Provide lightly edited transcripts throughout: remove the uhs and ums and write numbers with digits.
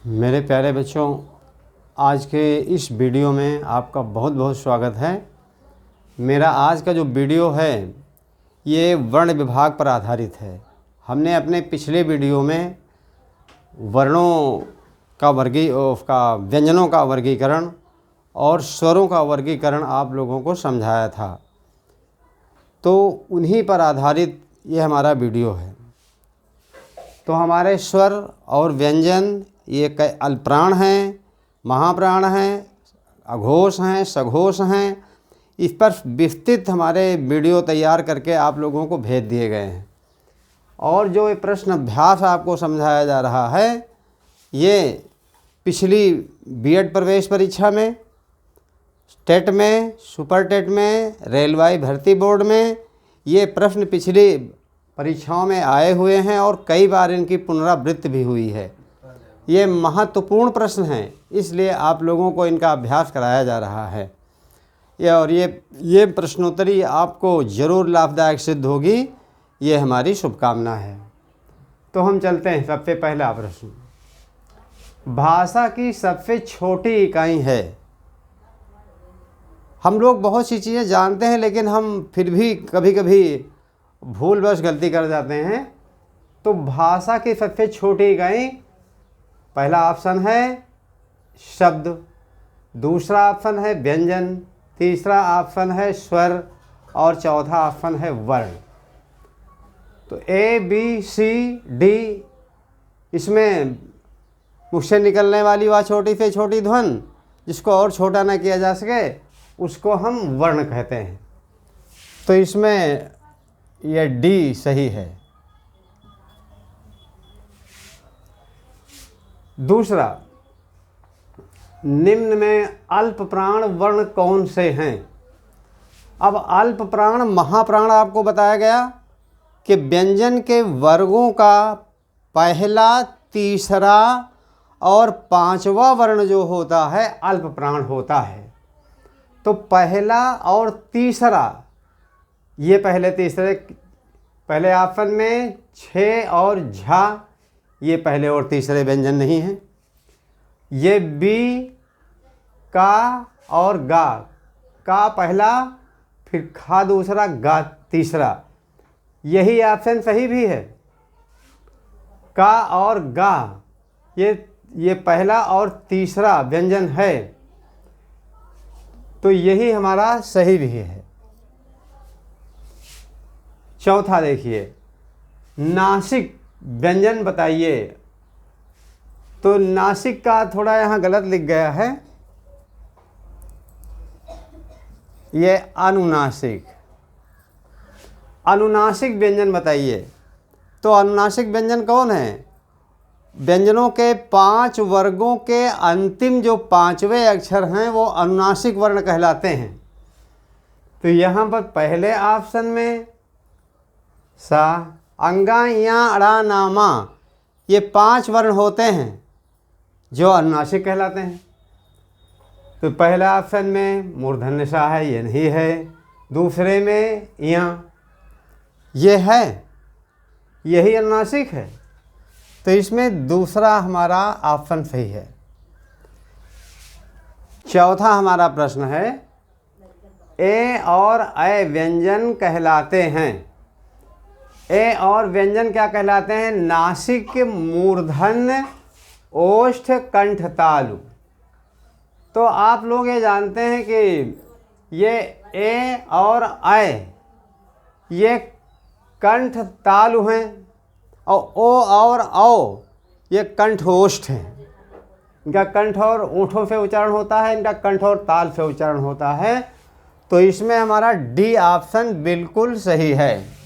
मेरे प्यारे बच्चों, आज के इस वीडियो में आपका बहुत बहुत स्वागत है। मेरा आज का जो वीडियो है ये वर्ण विभाग पर आधारित है। हमने अपने पिछले वीडियो में वर्णों का व्यंजनों का वर्गीकरण और स्वरों का वर्गीकरण आप लोगों को समझाया था, तो उन्हीं पर आधारित ये हमारा वीडियो है। तो हमारे स्वर और व्यंजन ये अल्पप्राण हैं, महाप्राण हैं, अघोष हैं, सघोष हैं। इस पर विस्तृत हमारे वीडियो तैयार करके आप लोगों को भेज दिए गए हैं। और जो ये प्रश्न अभ्यास आपको समझाया जा रहा है ये पिछली बीएड प्रवेश परीक्षा में, टेट में, सुपर टेट में, रेलवे भर्ती बोर्ड में ये प्रश्न पिछली परीक्षाओं में आए हुए हैं और कई बार इनकी पुनरावृत्ति भी हुई है। ये महत्वपूर्ण प्रश्न हैं, इसलिए आप लोगों को इनका अभ्यास कराया जा रहा है। ये प्रश्नोत्तरी आपको ज़रूर लाभदायक सिद्ध होगी, ये हमारी शुभकामना है। तो हम चलते हैं। सबसे पहला प्रश्न, भाषा की सबसे छोटी इकाई है। हम लोग बहुत सी चीज़ें जानते हैं लेकिन हम फिर भी कभी कभी भूलवश गलती कर जाते हैं। तो भाषा की सबसे छोटी इकाई, पहला ऑप्शन है शब्द, दूसरा ऑप्शन है व्यंजन, तीसरा ऑप्शन है स्वर और चौथा ऑप्शन है वर्ण। तो ए बी सी डी, इसमें मुख से निकलने वाली वह छोटी से छोटी ध्वनि जिसको और छोटा ना किया जा सके उसको हम वर्ण कहते हैं। तो इसमें यह डी सही है। दूसरा, निम्न में अल्प प्राण वर्ण कौन से हैं। अब अल्प प्राण महाप्राण आपको बताया गया कि व्यंजन के वर्गों का पहला, तीसरा और पांचवा वर्ण जो होता है अल्प प्राण होता है। तो पहला और तीसरा, ये पहले ऑप्शन में छ और झा, ये पहले और तीसरे व्यंजन नहीं हैं। ये बी, का और गा, का पहला फिर खा दूसरा, गा तीसरा, यही ऑप्शन सही भी है। का और गा ये पहला और तीसरा व्यंजन है, तो यही हमारा सही भी है। चौथा देखिए, नासिक व्यंजन बताइए। तो नासिक का थोड़ा यहाँ गलत लिख गया है, ये अनुनासिक। अनुनासिक व्यंजन बताइए। तो अनुनासिक व्यंजन कौन है? व्यंजनों के 5 वर्गों के अंतिम जो 5वें अक्षर हैं वो अनुनासिक वर्ण कहलाते हैं। तो यहाँ पर पहले ऑप्शन में सा, अंगा, या, अड़ा, नामा, ये 5 वर्ण होते हैं जो अनुनासिक कहलाते हैं। तो पहला ऑप्शन में मूर्धन्य सा है, ये नहीं है। दूसरे में या, ये है, यही अनुनासिक है। तो इसमें दूसरा हमारा ऑप्शन सही है। चौथा हमारा प्रश्न है, ए और ऐ व्यंजन कहलाते हैं। ए और व्यंजन क्या कहलाते हैं? नासिक, मूर्धन्य, ओष्ठ, कंठ, तालु। तो आप लोग ये जानते हैं कि ये ए और ऐ ये कंठ तालु हैं और ओ और औ ये कंठ ओष्ठ हैं। इनका कंठ और ओठों से उच्चारण होता है, इनका कंठ और ताल से उच्चारण होता है। तो इसमें हमारा डी ऑप्शन बिल्कुल सही है।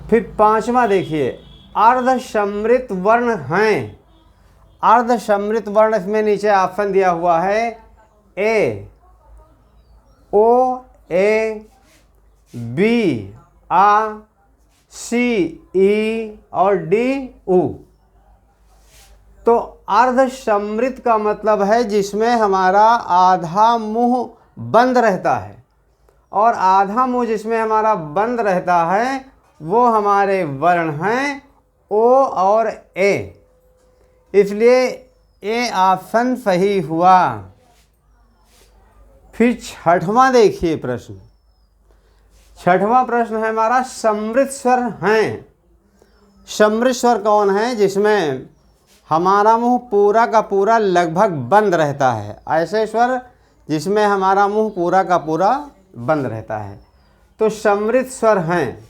फिर पांचवा देखिए, अर्धसम्मित वर्ण हैं। अर्धसम्मित वर्ण इसमें नीचे ऑप्शन दिया हुआ है, ए, ओ, ए, बी, आ, सी, ई और डी, उ। तो अर्धसम्मित का मतलब है जिसमें हमारा आधा मुंह बंद रहता है, और आधा मुंह जिसमें हमारा बंद रहता है वो हमारे वर्ण हैं ओ और ए। इसलिए ए ऑप्शन सही हुआ। फिर छठवां देखिए प्रश्न। छठवां प्रश्न है हमारा समृद्ध स्वर हैं। समृद्ध स्वर कौन है? जिसमें हमारा मुंह पूरा का पूरा लगभग बंद रहता है। ऐसे स्वर जिसमें हमारा मुंह पूरा का पूरा बंद रहता है तो समृद्ध स्वर हैं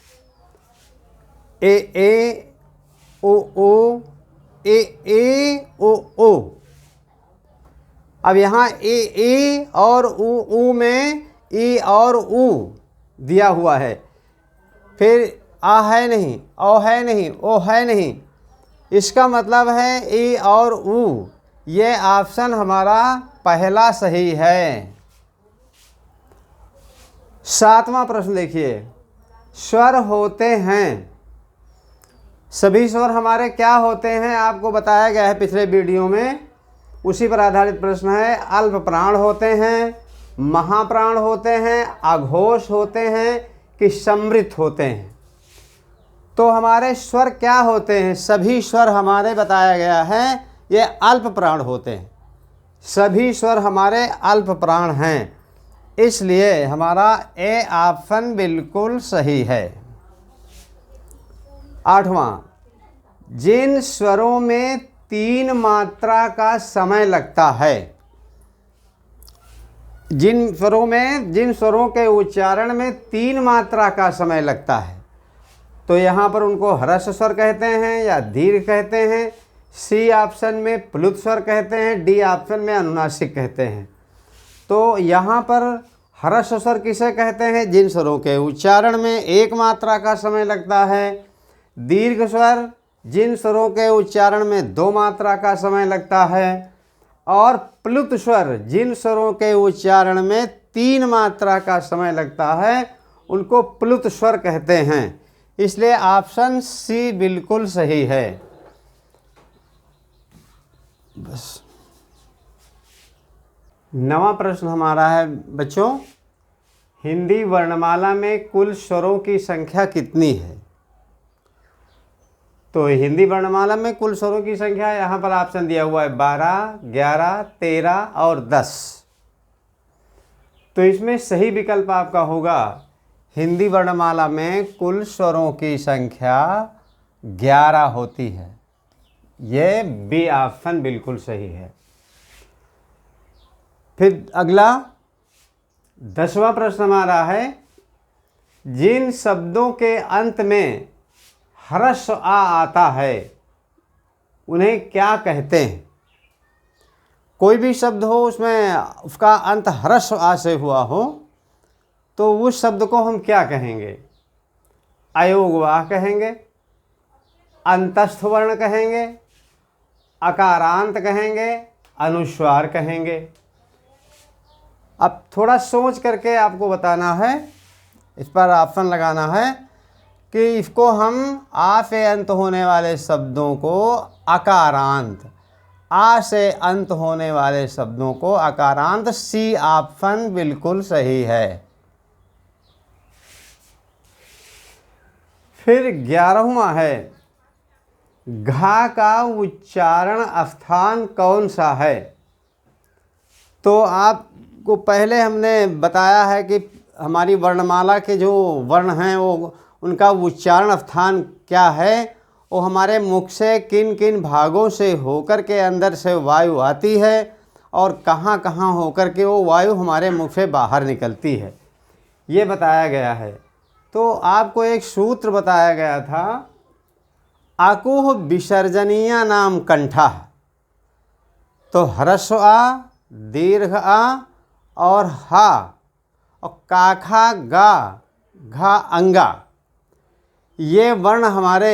ए ओ ए ओ। अब यहाँ ए और ऊ में ई और ऊ दिया हुआ है। फिर आ है नहीं, ओ है नहीं, ओ है नहीं। इसका मतलब है ई और ऊ। ये ऑप्शन हमारा पहला सही है। सातवां प्रश्न देखिए। स्वर होते हैं। सभी स्वर हमारे क्या होते हैं आपको बताया गया है पिछले वीडियो में, उसी पर आधारित प्रश्न है। अल्प प्राण होते हैं, महाप्राण होते हैं, अघोष होते हैं कि समृद्ध होते हैं। तो हमारे स्वर क्या होते हैं? सभी स्वर हमारे बताया गया है ये अल्प प्राण होते हैं। सभी स्वर हमारे अल्प प्राण हैं, इसलिए हमारा ए ऑप्शन बिल्कुल सही है। आठवां, जिन स्वरों में 3 मात्रा का समय लगता है। जिन स्वरों के उच्चारण में 3 मात्रा का समय लगता है तो यहाँ पर उनको ह्रस्व स्वर कहते हैं या दीर्घ कहते हैं। सी ऑप्शन में प्लुत स्वर कहते हैं, डी ऑप्शन में अनुनासिक कहते हैं। तो यहाँ पर ह्रस्व स्वर किसे कहते हैं? जिन स्वरों के उच्चारण में 1 मात्रा का समय लगता है। दीर्घ स्वर जिन स्वरों के उच्चारण में 2 मात्रा का समय लगता है। और प्लुत स्वर जिन स्वरों के उच्चारण में 3 मात्रा का समय लगता है उनको प्लुत स्वर कहते हैं। इसलिए ऑप्शन सी बिल्कुल सही है। बस 9वां प्रश्न हमारा है बच्चों, हिंदी वर्णमाला में कुल स्वरों की संख्या कितनी है? तो हिंदी वर्णमाला में कुल स्वरों की संख्या यहाँ पर ऑप्शन दिया हुआ है 12, 11, 13 और 10। तो इसमें सही विकल्प आपका होगा हिंदी वर्णमाला में कुल स्वरों की संख्या 11 होती है। ये बी ऑप्शन बिल्कुल सही है। फिर अगला 10वां प्रश्न हमारा है, जिन शब्दों के अंत में ह्रस्व आ आता है उन्हें क्या कहते हैं? कोई भी शब्द हो उसमें उसका अंत ह्रस्व आ से हुआ हो तो उस शब्द को हम क्या कहेंगे? अयोगवाह कहेंगे, अंतस्थ वर्ण कहेंगे, अकारांत कहेंगे, अनुस्वार कहेंगे। अब थोड़ा सोच करके आपको बताना है, इस पर ऑप्शन लगाना है कि इसको हम आ से अंत होने वाले शब्दों को अकारांत, आ से अंत होने वाले शब्दों को अकारांत। सी ऑप्शन बिल्कुल सही है। फिर 11वां है, घा का उच्चारण स्थान कौन सा है? तो आपको पहले हमने बताया है कि हमारी वर्णमाला के जो वर्ण हैं वो उनका उच्चारण स्थान क्या है। वो हमारे मुख से किन किन भागों से होकर के अंदर से वायु आती है और कहाँ कहाँ होकर के वो वायु हमारे मुख से बाहर निकलती है, ये बताया गया है। तो आपको एक सूत्र बताया गया था, आकुह विसर्जनीय नाम कंठा। तो ह्रस्व आ, दीर्घ आ और हा और काखा गा घा अंगा, ये वर्ण हमारे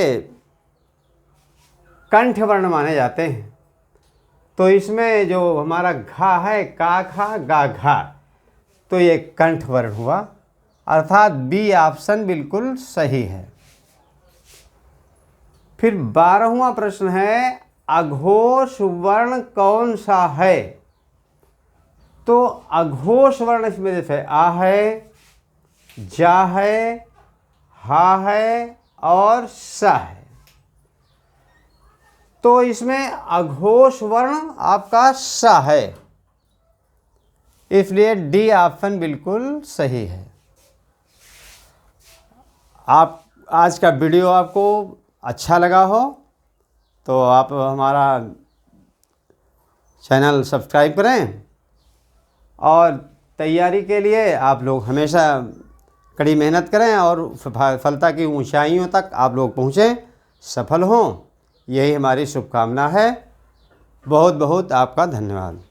कंठ वर्ण माने जाते हैं। तो इसमें जो हमारा घा है, का खा गा घा, तो ये कंठ वर्ण हुआ, अर्थात बी ऑप्शन बिल्कुल सही है। फिर 12वां प्रश्न है, अघोष वर्ण कौन सा है? तो अघोष वर्ण इसमें जैसे आ है, जा है, हा है और सा है। तो इसमें अघोष वर्ण आपका स है, इसलिए डी ऑप्शन बिल्कुल सही है। आप आज का वीडियो आपको अच्छा लगा हो तो आप हमारा चैनल सब्सक्राइब करें, और तैयारी के लिए आप लोग हमेशा कड़ी मेहनत करें और सफलता की ऊंचाइयों तक आप लोग पहुँचें, सफल हों, यही हमारी शुभकामना है। बहुत बहुत आपका धन्यवाद।